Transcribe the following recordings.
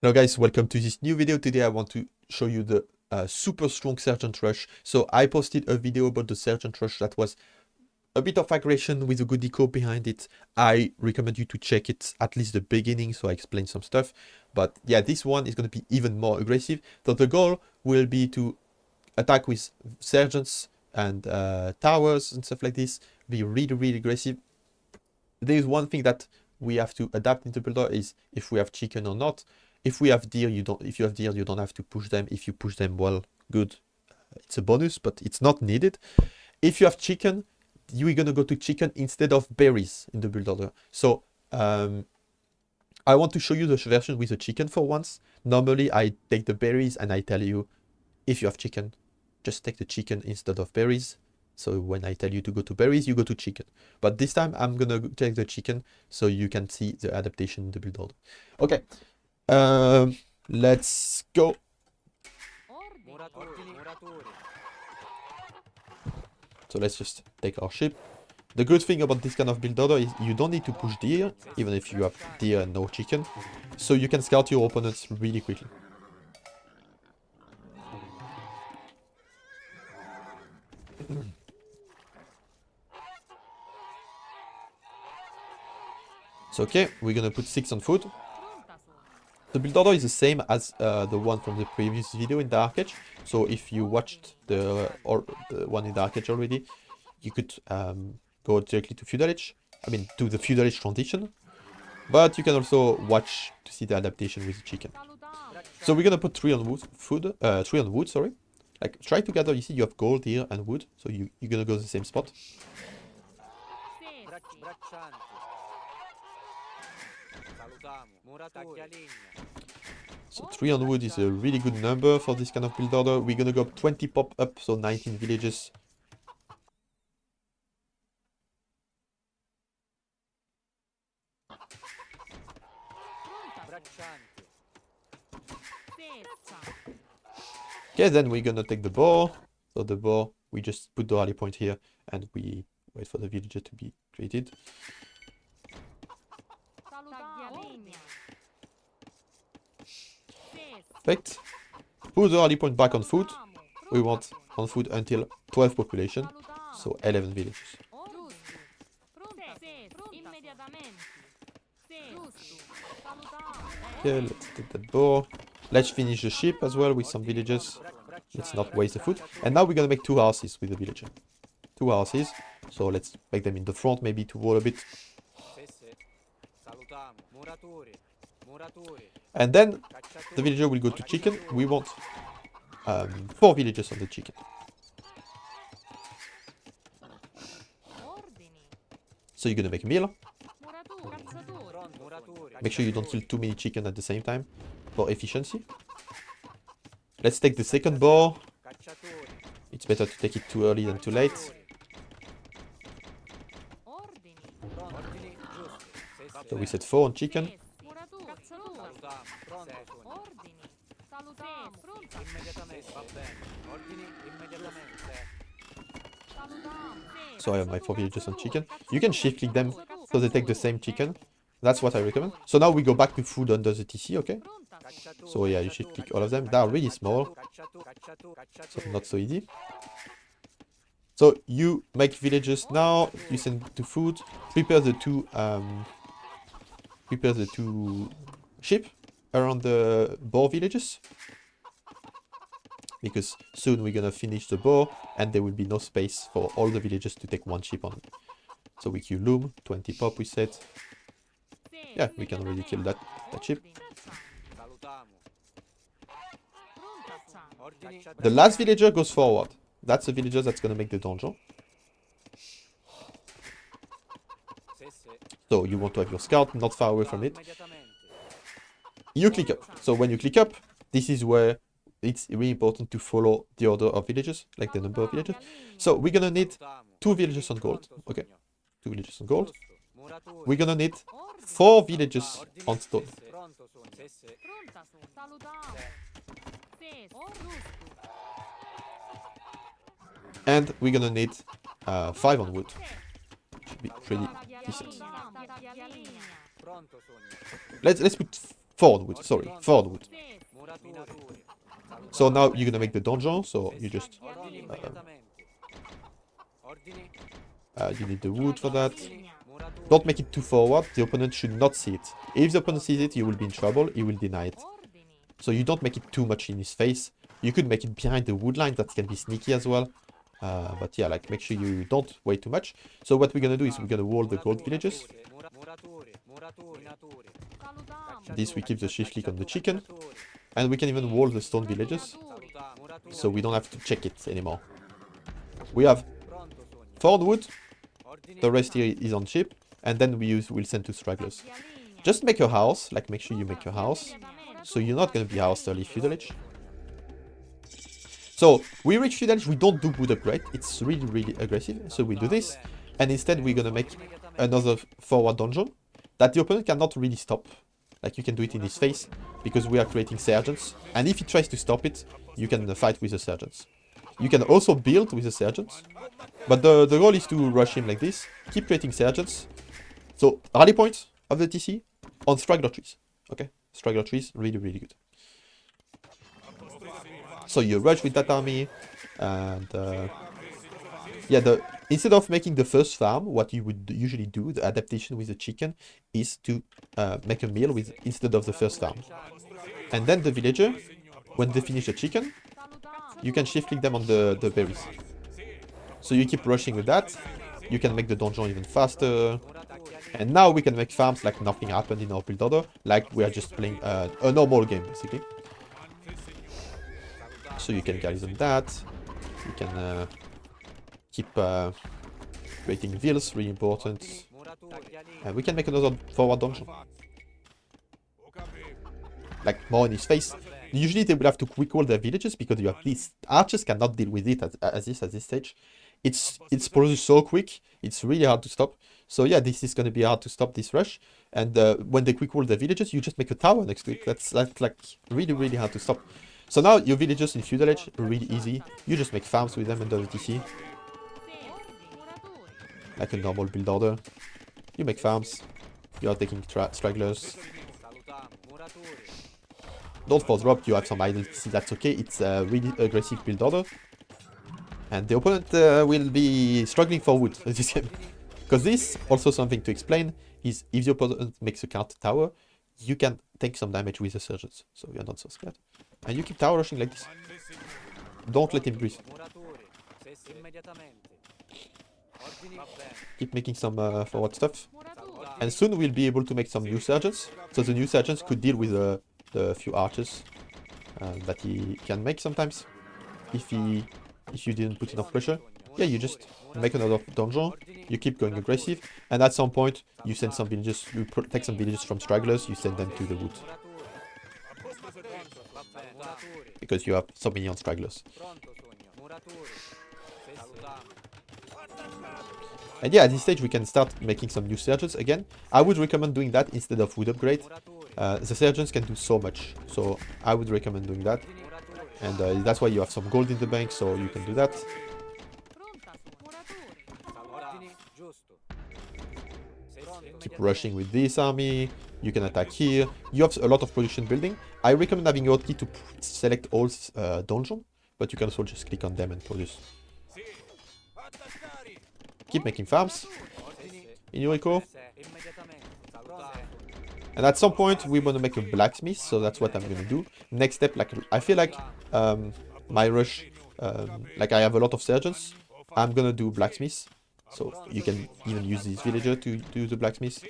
Hello guys, welcome to this new video. Today I want to show you the super strong Sergeant Rush. So I posted a video about the Sergeant Rush that was a bit of aggression with a good eco behind it. I recommend you to check it at least the beginning, so I explain some stuff. But yeah, this one is going to be even more aggressive. So the goal will be to attack with Sergeants and towers and stuff like this. Be really aggressive. There is one thing that we have to adapt into builder is if we have chicken or not. If we have deer, you don't. If you have deer, you don't have to push them. If you push them, well, good. It's a bonus, but it's not needed. If you have chicken, you're gonna go to chicken instead of berries in the build order. So I want to show you the version with the chicken for once. Normally, I take the berries and I tell you, if you have chicken, just take the chicken instead of berries. So when I tell you to go to berries, you go to chicken. But this time I'm gonna take the chicken so you can see the adaptation in the build order. Okay. Let's go. So let's just take our ship. The good thing about this kind of build order is you don't need to push deer, even if you have deer and no chicken. So you can scout your opponents really quickly. So okay, we're gonna put 6 on food. The build order is the same as the one from the previous video in Dark Age. So if you watched the one in Dark Age already, you could go directly to Feudal Age. I mean, to the Feudal Age transition. But you can also watch to see the adaptation with the chicken. So we're gonna put 3 on wood, 3 on wood, sorry. Like, try to gather, you see you have gold here and wood, so you're gonna go to the same spot. So 3 on wood is a really good number for this kind of build order. We're gonna go up 20 pop up, so 19 villages. Okay, then we're gonna take the boar. So the boar, we just put the rally point here and we wait for the villager to be created. Perfect. Put the rally point back on food. We want on food until 12 population, so 11 villages. Okay, let's take that boar. Let's finish the ship as well with some villages. Let's not waste the food. And now we're gonna make 2 houses with the villager. 2 houses. So let's make them in the front, maybe to wall a bit. And then the villager will go to chicken. We want 4 villagers on the chicken. So you're gonna make a meal. Make sure you don't kill too many chicken at the same time for efficiency. Let's take the second boar. It's better to take it too early than too late. So we set 4 on chicken. So I have my 4 villagers on chicken. You can shift click them so they take the same chicken. That's what I recommend. So now we go back to food under the TC, okay? So yeah, you shift click all of them. They are really small, so not so easy. So you make villages now. You send to food. Prepare the 2 ship around the boar villages, because soon we're gonna finish the boar and there will be no space for all the villages to take 1 ship on. So we queue loom, 20 pop we set. Yeah, we can already kill that ship. The last villager goes forward. That's the villager that's gonna make the donjon. So you want to have your scout not far away from it. You click up. So when you click up, this is where it's really important to follow the order of villages, like the number of villages. So we're gonna need 2 villagers on gold. Okay, 2 villagers on gold. We're gonna need 4 villagers on stone. And we're gonna need 5 on wood. Should be pretty decent. Let's put Forward wood, sorry, forward wood. So now you're gonna make the donjon, so you just you need the wood for that. Don't make it too forward, the opponent should not see it. If the opponent sees it, you will be in trouble, he will deny it. So you don't make it too much in his face. You could make it behind the wood line, that can be sneaky as well. But yeah, like make sure you don't wait too much. So what we're gonna do is we're gonna wall the gold villages. This we keep the shift click on the chicken. And we can even wall the stone villages. So we don't have to check it anymore. We have 4 wood. The rest here is on chip. And then we'll send to stragglers. Just make your house, like make sure you make your house. So you're not gonna be housed early Feudal Age. So we reach Feudal Age, we don't do wood upgrade. It's really, really aggressive. So we do this. And instead we're gonna make another forward donjon that the opponent cannot really stop. Like you can do it in his face because we are creating sergeants. And if he tries to stop it, you can fight with the sergeants. You can also build with the sergeants. But the goal is to rush him like this. Keep creating sergeants. So rally point of the TC on straggler trees. Okay, straggler trees, really, really good. So you rush with that army, and yeah, instead of making the first farm, what you would usually do, the adaptation with the chicken, is to make a meal with instead of the first farm. And then the villager, when they finish the chicken, you can shift click them on the berries. So you keep rushing with that. You can make the donjon even faster. And now we can make farms like nothing happened in our build order, like we are just playing a normal game basically. So you can garrison that. You can keep creating villas, really important. And we can make another forward donjon. Like more in his face. Usually they will have to quick wall their villages because you have these archers cannot deal with it at this stage. It's processed so quick, it's really hard to stop. So yeah, this is gonna be hard to stop this rush. And when they quick wall their villages, you just make a tower next to it. That's like really, really hard to stop. So now your villagers in Feudal Age are really easy. You just make farms with them under the TC. Like a normal build order. You make farms. You are taking stragglers. Don't force drop, you have some idle TC, that's okay. It's a really aggressive build order. And the opponent will be struggling for wood this game. Because this, also something to explain, is if the opponent makes a counter tower, you can take some damage with the Sergents. So you're not so scared. And you keep tower rushing like this. Don't let him breathe. Keep making some forward stuff. And soon we'll be able to make some new Sergeants. So the new Sergeants could deal with the few archers that he can make sometimes. If you didn't put enough pressure. Yeah, you just make another donjon. You keep going aggressive. And at some point, you send some villagers, you take some villagers from stragglers, you send them to the wood. Because you have so many on stragglers. And yeah, at this stage we can start making some new sergeants again. I would recommend doing that instead of wood upgrade. The sergeants can do so much, so I would recommend doing that. And that's why you have some gold in the bank, so you can do that. Keep rushing with this army. You can attack here. You have a lot of production building. I recommend having your hotkey to select all donjon, but you can also just click on them and produce. Keep making farms in your eco. And at some point we want to make a blacksmith, so that's what I'm gonna do. Next step, like I feel like my rush, like I have a lot of sergeants, I'm gonna do blacksmith. So you can even use this villager to do the blacksmith.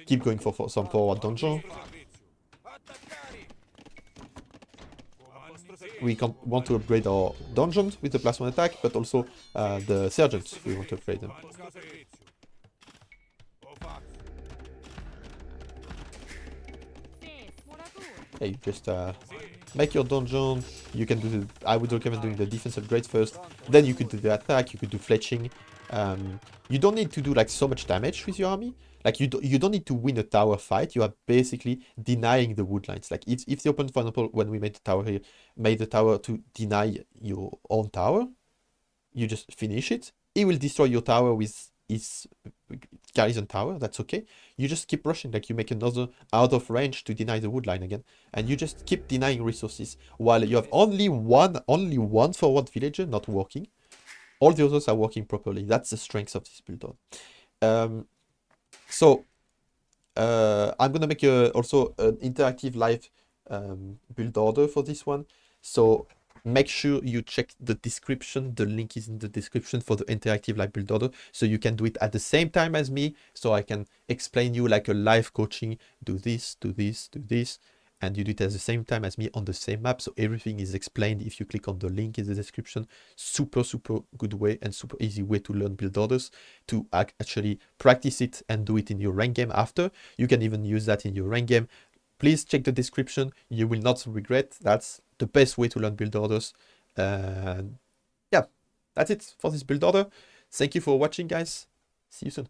Keep going for some forward donjon. We want to upgrade our donjons with the +1 attack, but also the sergeants, we want to upgrade them. Yeah, you just make your donjon. You can do I would recommend doing the defense upgrade first. Then you could do the attack, you could do fletching. You don't need to do like so much damage with your army. Like you don't need to win a tower fight. You are basically denying the wood lines. Like if the opponent, for example, when we made the tower here, made the tower to deny your own tower, you just finish it. He will destroy your tower with his garrison tower, that's okay. You just keep rushing, like you make another out of range to deny the wood line again, and you just keep denying resources while you have only one forward villager not working. All the others are working properly. That's the strength of this build. So I'm gonna make also an interactive live build order for this one. So make sure you check the description. The link is in the description for the interactive live build order, so you can do it at the same time as me. So I can explain you like a live coaching. Do this, do this, do this, and you do it at the same time as me on the same map. So everything is explained if you click on the link in the description. Super good way and super easy way to learn build orders, to actually practice it and do it in your rank game after. You can even use that in your rank game. Please check the description. You will not regret. That's the best way to learn build orders. Yeah, that's it for this build order. Thank you for watching, guys. See you soon.